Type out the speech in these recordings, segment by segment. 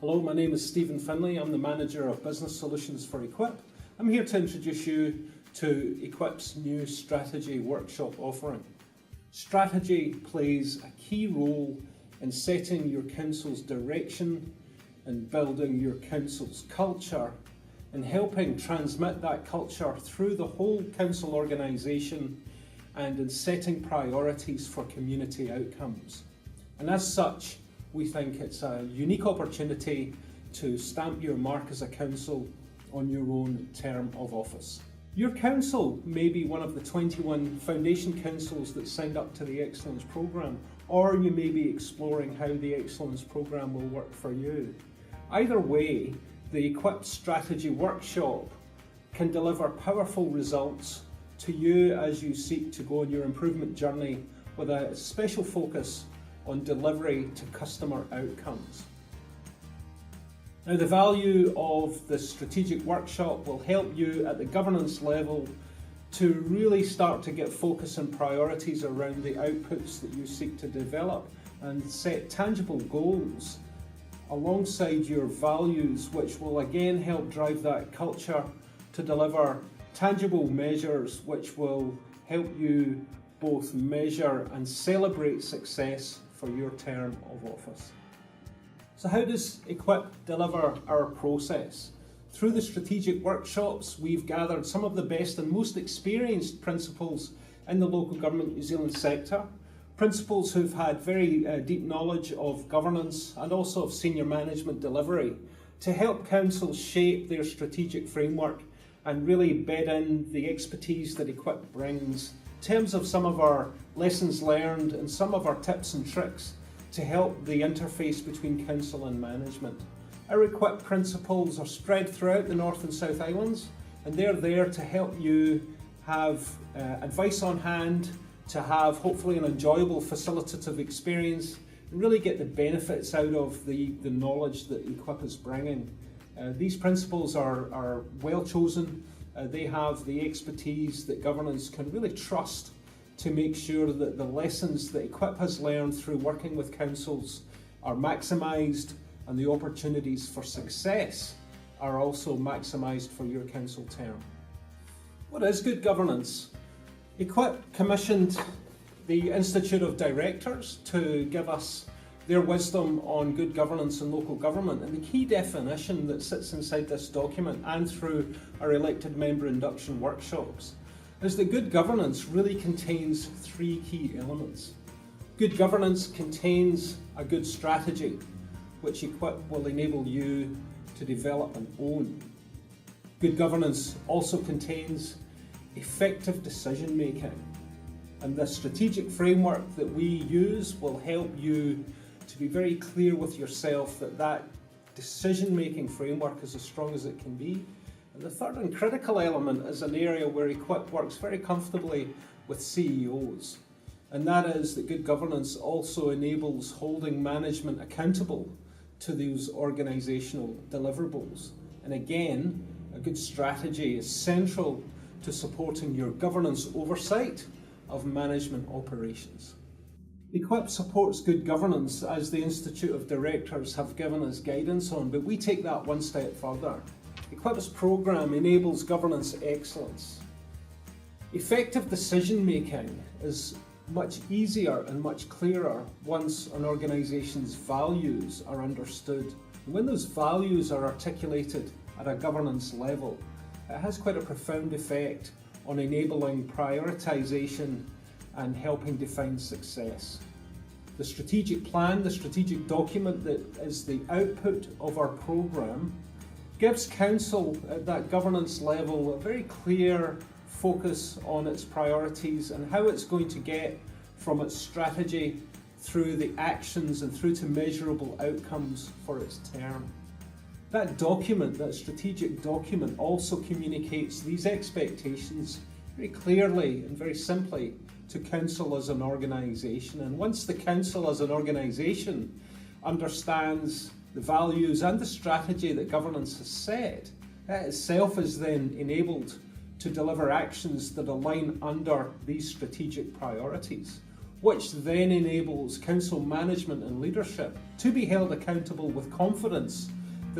Hello, my name is Stephen Finlay. I'm the Manager of Business Solutions for Equip. I'm here to introduce you to Equip's new strategy workshop offering. Strategy plays a key role in setting your council's direction and building your council's culture and helping transmit that culture through the whole council organisation and in setting priorities for community outcomes. And as such, we think it's a unique opportunity to stamp your mark as a council on your own term of office. Your council may be one of the 21 foundation councils that signed up to the Excellence Programme, or you may be exploring how the Excellence Programme will work for you. Either way, the Equip Strategy Workshop can deliver powerful results to you as you seek to go on your improvement journey with a special focus on delivery to customer outcomes. Now, the value of the strategic workshop will help you at the governance level to really start to get focus and priorities around the outputs that you seek to develop and set tangible goals alongside your values, which will again help drive that culture to deliver tangible measures which will help you both measure and celebrate success for your term of office. So how does Equip deliver our process? Through the strategic workshops, we've gathered some of the best and most experienced principals in the local government New Zealand sector, principals who've had very deep knowledge of governance and also of senior management delivery to help councils shape their strategic framework and really bed in the expertise that Equip brings in terms of some of our lessons learned and some of our tips and tricks to help the interface between council and management. Our Equip principles are spread throughout the North and South Islands, and they're there to help you have advice on hand, to have hopefully an enjoyable facilitative experience, and really get the benefits out of the knowledge that Equip is bringing. These principles are well chosen. They have the expertise that governance can really trust to make sure that the lessons that Equip has learned through working with councils are maximised and the opportunities for success are also maximised for your council term. What is good governance? Equip commissioned the Institute of Directors to give us their wisdom on good governance in local government, and the key definition that sits inside this document and through our elected member induction workshops is that good governance really contains three key elements. Good governance contains a good strategy, which Equip will enable you to develop and own. Good governance also contains effective decision making, and the strategic framework that we use will help you to be very clear with yourself that that decision-making framework is as strong as it can be. And the third and critical element is an area where Equip works very comfortably with CEOs, and that is that good governance also enables holding management accountable to those organisational deliverables. And again, a good strategy is central to supporting your governance oversight of management operations. Equip supports good governance as the Institute of Directors have given us guidance on, but we take that one step further. Equip's programme enables governance excellence. Effective decision making is much easier and much clearer once an organisation's values are understood. And when those values are articulated at a governance level, it has quite a profound effect on enabling prioritisation and helping define success. The strategic plan, the strategic document that is the output of our programme, gives council at that governance level a very clear focus on its priorities and how it's going to get from its strategy through the actions and through to measurable outcomes for its term. That document, that strategic document, also communicates these expectations very clearly and very simply to council as an organisation. And once the council as an organisation understands the values and the strategy that governance has set, that itself is then enabled to deliver actions that align under these strategic priorities. which then enables council management and leadership to be held accountable with confidence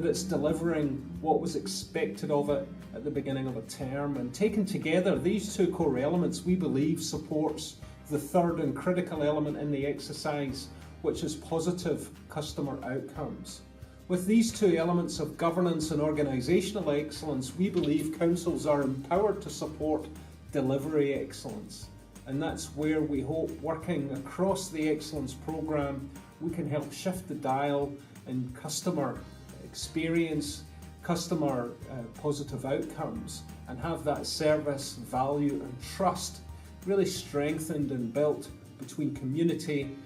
that it's delivering what was expected of it at the beginning of a term. And taken together, these two core elements we believe supports the third and critical element in the exercise, which is positive customer outcomes. With these two elements of governance and organisational excellence, we believe councils are empowered to support delivery excellence. And that's where we hope, working across the excellence programme, we can help shift the dial in customer experience, customer positive outcomes, and have that service, value and trust really strengthened and built between community,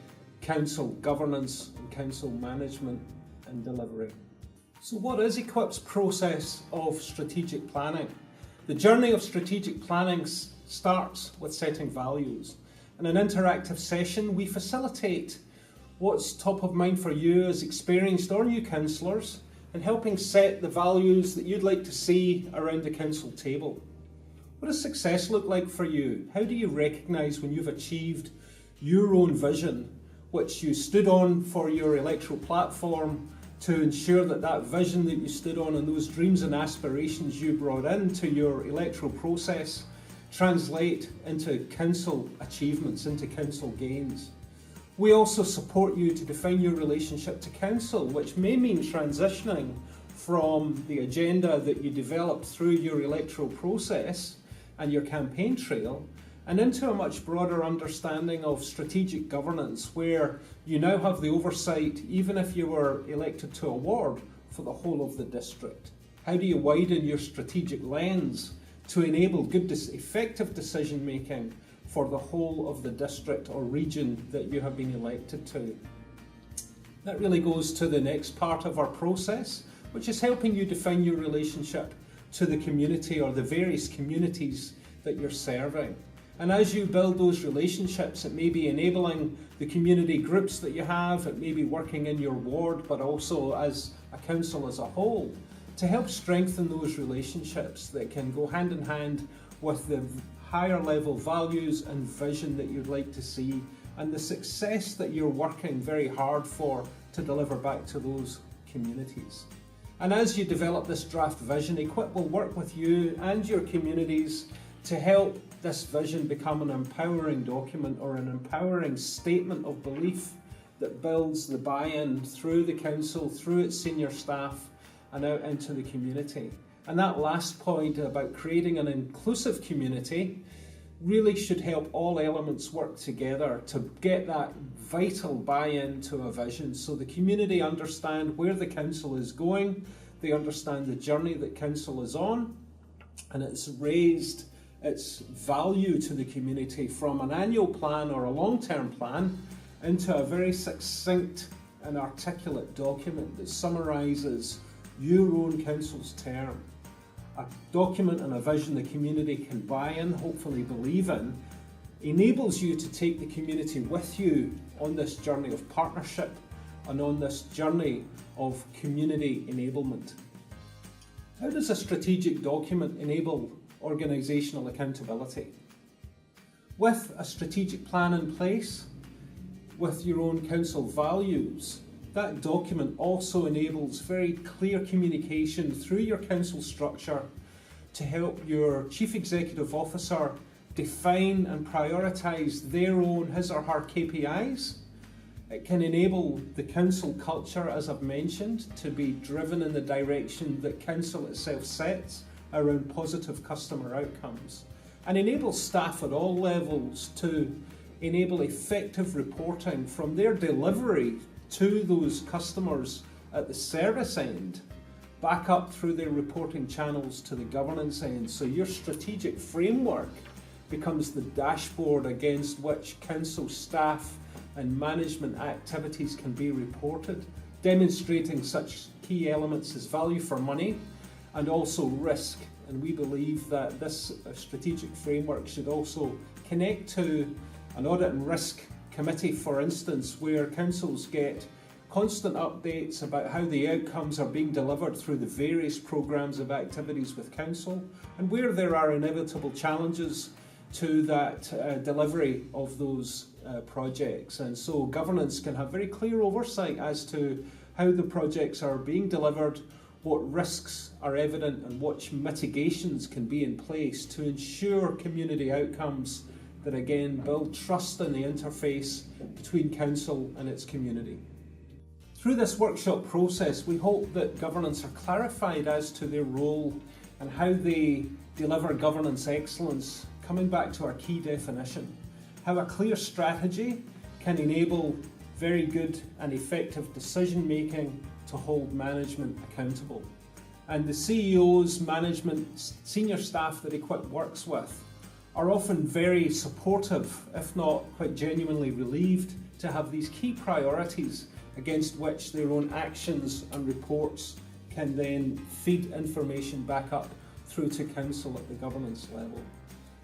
council governance and council management and delivery. So what is Equip's process of strategic planning? The journey of strategic planning starts with setting values. In an interactive session, we facilitate what's top of mind for you as experienced or new councillors and helping set the values that you'd like to see around the council table. What does success look like for you? How do you recognise when you've achieved your own vision, which you stood on for your electoral platform, to ensure that that vision that you stood on and those dreams and aspirations you brought into your electoral process translate into council achievements, into council gains? We also support you to define your relationship to council, which may mean transitioning from the agenda that you developed through your electoral process and your campaign trail and into a much broader understanding of strategic governance, where you now have the oversight, even if you were elected to a ward, for the whole of the district. How do you widen your strategic lens to enable good, effective decision making for the whole of the district or region that you have been elected to? That really goes to the next part of our process, which is helping you define your relationship to the community or the various communities that you're serving. And as you build those relationships, it may be enabling the community groups that you have, it may be working in your ward, but also as a council as a whole, to help strengthen those relationships that can go hand in hand with the higher level values and vision that you'd like to see and the success that you're working very hard for to deliver back to those communities. And as you develop this draft vision, Equip will work with you and your communities to help this vision become an empowering document or an empowering statement of belief that builds the buy-in through the council, through its senior staff and out into the community. And that last point about creating an inclusive community really should help all elements work together to get that vital buy-in to a vision, so the community understand where the council is going, they understand the journey that council is on, and it's raised its value to the community from an annual plan or a long-term plan into a very succinct and articulate document that summarises your own council's term. A document and a vision the community can buy in, hopefully believe in, enables you to take the community with you on this journey of partnership and on this journey of community enablement. How does a strategic document enable organisational accountability? With a strategic plan in place, with your own council values, that document also enables very clear communication through your council structure to help your Chief Executive Officer define and prioritise their own, his or her KPIs. It can enable the council culture, as I've mentioned, to be driven in the direction that council itself sets around positive customer outcomes, and enable staff at all levels to enable effective reporting from their delivery to those customers at the service end, back up through their reporting channels to the governance end. So your strategic framework becomes the dashboard against which council staff and management activities can be reported, demonstrating such key elements as value for money and also risk. And we believe that this strategic framework should also connect to an audit and risk committee, for instance, where councils get constant updates about how the outcomes are being delivered through the various programmes of activities with council, and where there are inevitable challenges to that delivery of those projects. And so governance can have very clear oversight as to how the projects are being delivered, what risks are evident and what mitigations can be in place to ensure community outcomes that again build trust in the interface between council and its community. Through this workshop process, we hope that governance are clarified as to their role and how they deliver governance excellence, coming back to our key definition, how a clear strategy can enable very good and effective decision making to hold management accountable. And the CEOs, management, senior staff that Equip works with are often very supportive, if not quite genuinely relieved, to have these key priorities against which their own actions and reports can then feed information back up through to council at the governance level.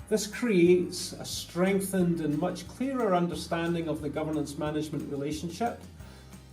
This creates a strengthened and much clearer understanding of the governance management relationship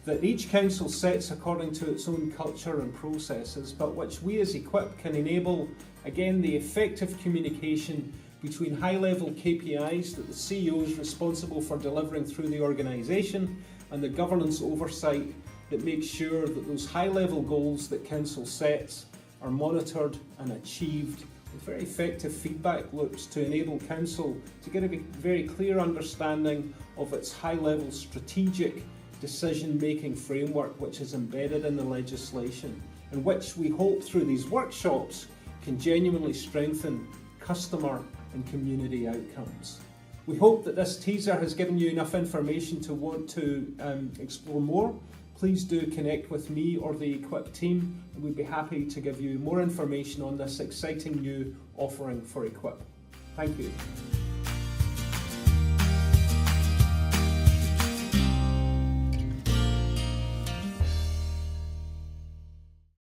that each council sets according to its own culture and processes, but which we as Equip can enable, again, the effective communication between high-level KPIs that the CEO is responsible for delivering through the organisation and the governance oversight that makes sure that those high-level goals that council sets are monitored and achieved with very effective feedback loops to enable council to get a very clear understanding of its high-level strategic decision-making framework which is embedded in the legislation and which we hope through these workshops can genuinely strengthen customer and community outcomes. We hope that this teaser has given you enough information to want to explore more. Please do connect with me or the Equip team, and we'd be happy to give you more information on this exciting new offering for Equip. Thank you.